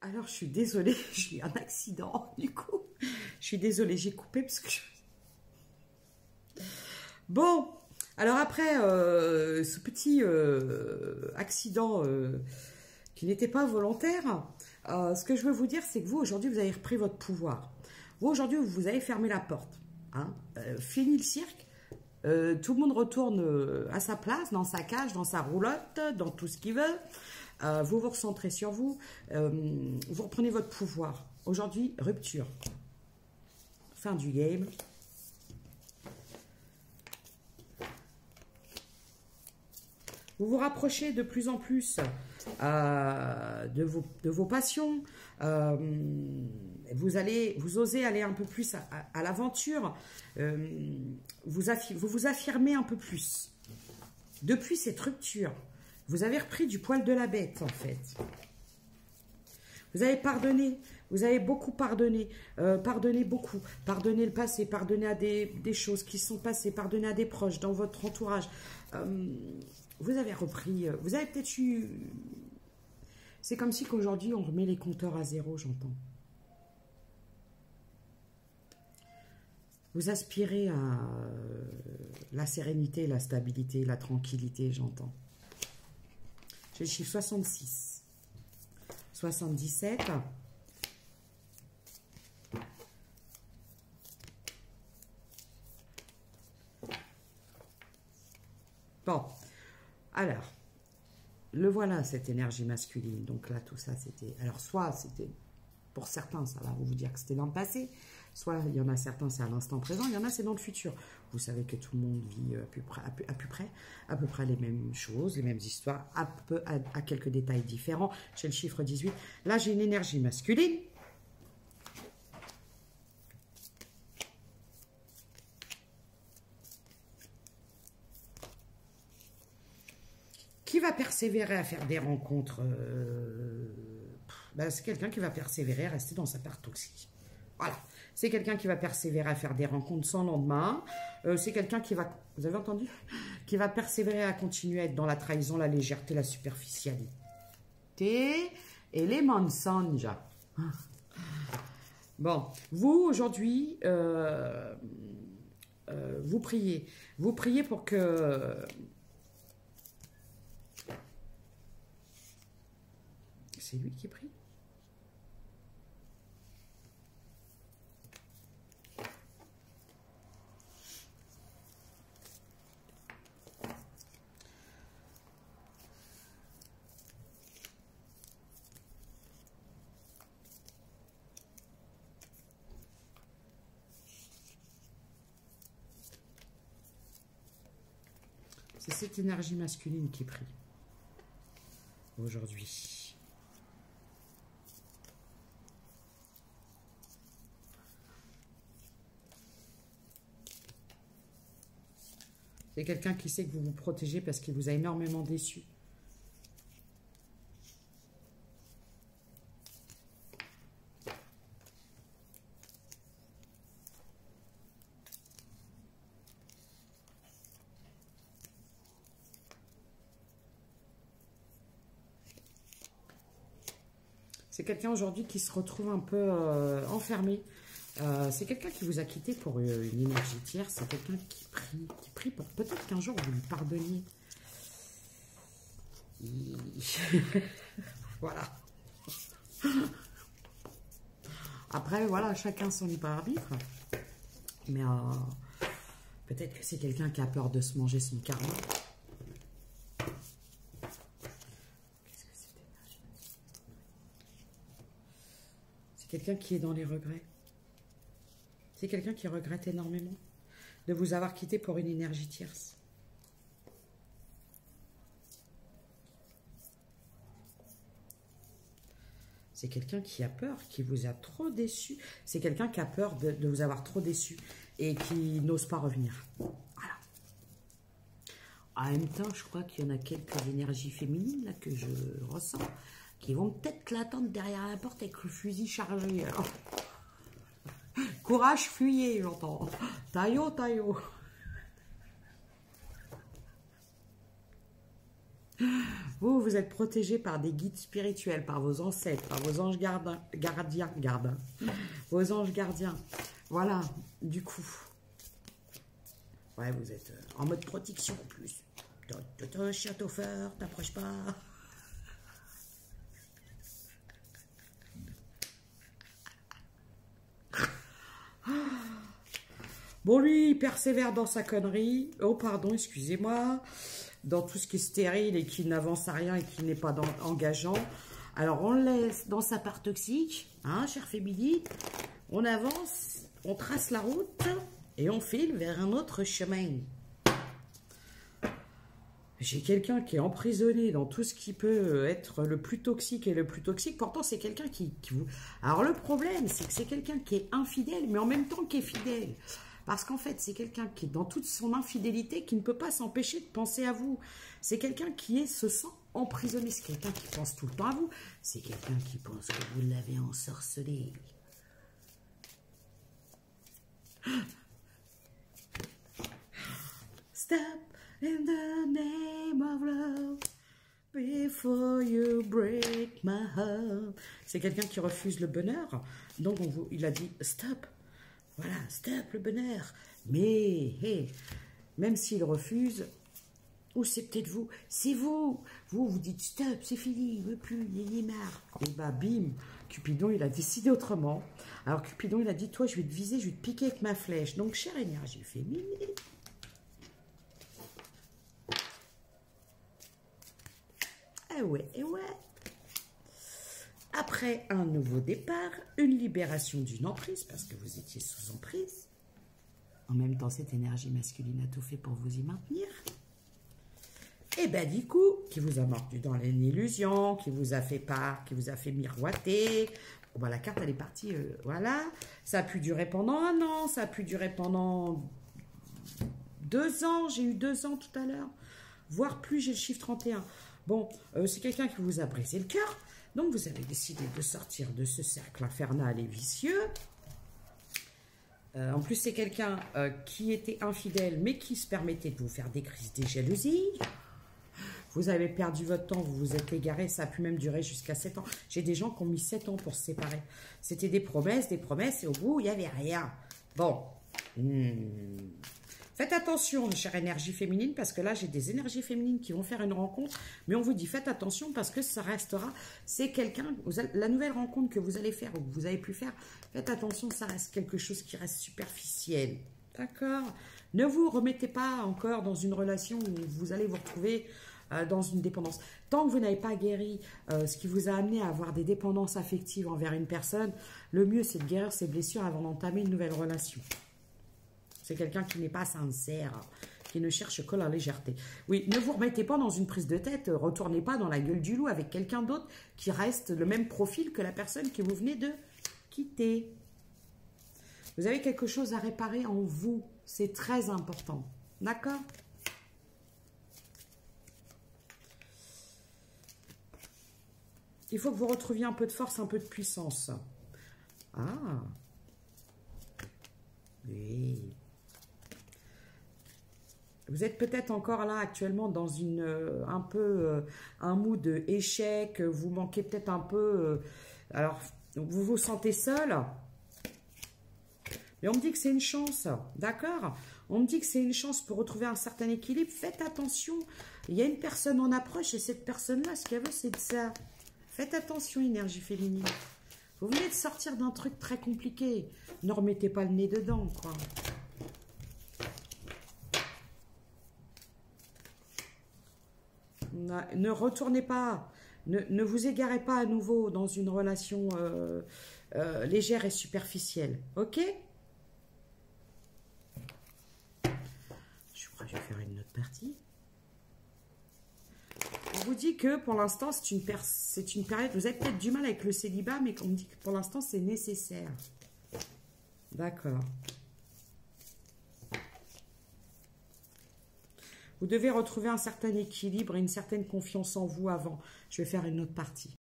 Alors, je suis désolée, j'ai eu un accident, du coup. Je suis désolée, j'ai coupé parce que Bon, alors après ce petit accident qui n'était pas volontaire, ce que je veux vous dire, c'est que vous, aujourd'hui, vous avez repris votre pouvoir. Vous, aujourd'hui, vous avez fermé la porte. Hein, fini le cirque. Tout le monde retourne à sa place, dans sa cage, dans sa roulotte, dans tout ce qu'il veut. Vous vous recentrez sur vous. Vous reprenez votre pouvoir. Aujourd'hui, rupture. Fin du game. Vous vous rapprochez de plus en plus de vos passions. Vous osez aller un peu plus à l'aventure. Vous vous affirmez un peu plus. Depuis cette rupture, vous avez repris du poil de la bête, en fait. Vous avez pardonné. Vous avez beaucoup pardonné. Pardonné beaucoup. Pardonné le passé. Pardonné à des choses qui sont passées. Pardonné à des proches dans votre entourage. Vous avez repris. Vous avez peut-être eu... C'est comme si qu'aujourd'hui, on remet les compteurs à zéro, j'entends. Vous aspirez à la sérénité, la stabilité, la tranquillité, j'entends. J'ai le chiffre 66. 77. Bon, alors, le voilà, cette énergie masculine. Donc là, tout ça, c'était... Alors, soit c'était... Pour certains, ça va vous dire que c'était dans le passé. Soit, il y en a certains, c'est à l'instant présent. Il y en a, c'est dans le futur. Vous savez que tout le monde vit à peu près les mêmes choses, les mêmes histoires, à quelques détails différents. J'ai le chiffre 18. Là, j'ai une énergie masculine. Qui va persévérer à faire des rencontres c'est quelqu'un qui va persévérer à rester dans sa part toxique. Voilà. C'est quelqu'un qui va persévérer à faire des rencontres sans lendemain. C'est quelqu'un qui va... Vous avez entendu? Qui va persévérer à continuer à être dans la trahison, la légèreté, la superficialité et les mensonges. Bon. Vous, aujourd'hui, vous priez. Vous priez pour que... C'est lui qui prie. C'est cette énergie masculine qui prie aujourd'hui. C'est quelqu'un qui sait que vous vous protégez parce qu'il vous a énormément déçu. C'est quelqu'un aujourd'hui qui se retrouve un peu enfermé. C'est quelqu'un qui vous a quitté pour une énergie tierce. C'est quelqu'un qui prie pour peut-être qu'un jour vous lui pardonniez. Voilà. Après, voilà, chacun son libre arbitre. Mais peut-être que c'est quelqu'un qui a peur de se manger son karma. Qu'est-ce que c'était? C'est quelqu'un qui est dans les regrets. C'est quelqu'un qui regrette énormément de vous avoir quitté pour une énergie tierce. C'est quelqu'un qui a peur, qui vous a trop déçu. C'est quelqu'un qui a peur de vous avoir trop déçu et qui n'ose pas revenir. Voilà. En même temps, je crois qu'il y en a quelques énergies féminines là, que je ressens qui vont peut-être l'attendre derrière la porte avec le fusil chargé. Alors. Courage, fuyez, j'entends. Taillot, taillot. Vous êtes protégé par des guides spirituels, par vos ancêtres, par vos anges gardiens. Vos anges gardiens. Voilà, du coup. Ouais, vous êtes en mode protection en plus. Château fort, t'approches pas. Bon, lui, il persévère dans sa connerie. Oh, pardon, excusez-moi. Dans tout ce qui est stérile et qui n'avance à rien et qui n'est pas engageant. Alors, on le laisse dans sa part toxique, hein, cher Fémidi. On avance, on trace la route et on file vers un autre chemin. J'ai quelqu'un qui est emprisonné dans tout ce qui peut être le plus toxique et le plus toxique. Pourtant, c'est quelqu'un qui vous... Alors, le problème, c'est que c'est quelqu'un qui est infidèle, mais en même temps qui est fidèle. Parce qu'en fait, c'est quelqu'un qui est dans toute son infidélité, qui ne peut pas s'empêcher de penser à vous. C'est quelqu'un qui se sent emprisonné. C'est quelqu'un qui pense tout le temps à vous. C'est quelqu'un qui pense que vous l'avez ensorcelé. Stop in the name of love before you break my heart. C'est quelqu'un qui refuse le bonheur. Donc, il a dit stop. Voilà, stop le bonheur. Mais, hey, même s'il refuse, ou c'est peut-être vous, c'est vous. Vous dites stop, c'est fini, il ne veut plus, il est marre. Et bah, bim, Cupidon, il a décidé autrement. Alors, Cupidon, il a dit, toi, je vais te viser, je vais te piquer avec ma flèche. Donc, chère énergie féminine. Eh ouais, eh ouais. Après un nouveau départ, une libération d'une emprise, parce que vous étiez sous emprise. En même temps, cette énergie masculine a tout fait pour vous y maintenir. Et bien, du coup, qui vous a mordu dans l'illusion, qui vous a fait part, qui vous a fait miroiter. Bon, bah, la carte, elle est partie, voilà. Ça a pu durer pendant 1 an, ça a pu durer pendant 2 ans. J'ai eu 2 ans tout à l'heure, voire plus, j'ai le chiffre 31. Bon, c'est quelqu'un qui vous a brisé le cœur. Donc, vous avez décidé de sortir de ce cercle infernal et vicieux. En plus, c'est quelqu'un qui était infidèle, mais qui se permettait de vous faire des crises de jalousie. Vous avez perdu votre temps, vous vous êtes égaré. Ça a pu même durer jusqu'à 7 ans. J'ai des gens qui ont mis 7 ans pour se séparer. C'était des promesses, et au bout, il n'y avait rien. Bon. Faites attention, chère énergie féminine, parce que là, j'ai des énergies féminines qui vont faire une rencontre. Mais on vous dit, faites attention parce que ça restera. C'est quelqu'un, la nouvelle rencontre que vous allez faire ou que vous avez pu faire, faites attention, ça reste quelque chose qui reste superficiel. D'accord? Ne vous remettez pas encore dans une relation où vous allez vous retrouver dans une dépendance. Tant que vous n'avez pas guéri ce qui vous a amené à avoir des dépendances affectives envers une personne, le mieux, c'est de guérir ces blessures avant d'entamer une nouvelle relation. C'est quelqu'un qui n'est pas sincère, qui ne cherche que la légèreté. Oui, ne vous remettez pas dans une prise de tête, retournez pas dans la gueule du loup avec quelqu'un d'autre qui reste le même profil que la personne que vous venez de quitter. Vous avez quelque chose à réparer en vous, c'est très important. D'accord ? Il faut que vous retrouviez un peu de force, un peu de puissance. Ah. Oui. Vous êtes peut-être encore là actuellement dans un mood échec, vous manquez peut-être un peu, alors vous vous sentez seul, mais on me dit que c'est une chance, d'accord? On me dit que c'est une chance pour retrouver un certain équilibre. Faites attention, il y a une personne en approche et cette personne-là, ce qu'elle veut, c'est de ça. Faites attention, énergie féminine. Vous venez de sortir d'un truc très compliqué, ne remettez pas le nez dedans, quoi. Ne retournez pas, ne vous égarez pas à nouveau dans une relation légère et superficielle. Ok? Je crois que je vais faire une autre partie. On vous dit que pour l'instant, c'est une période, vous avez peut-être du mal avec le célibat, mais on me dit que pour l'instant, c'est nécessaire. D'accord. Vous devez retrouver un certain équilibre et une certaine confiance en vous avant. Je vais faire une autre partie.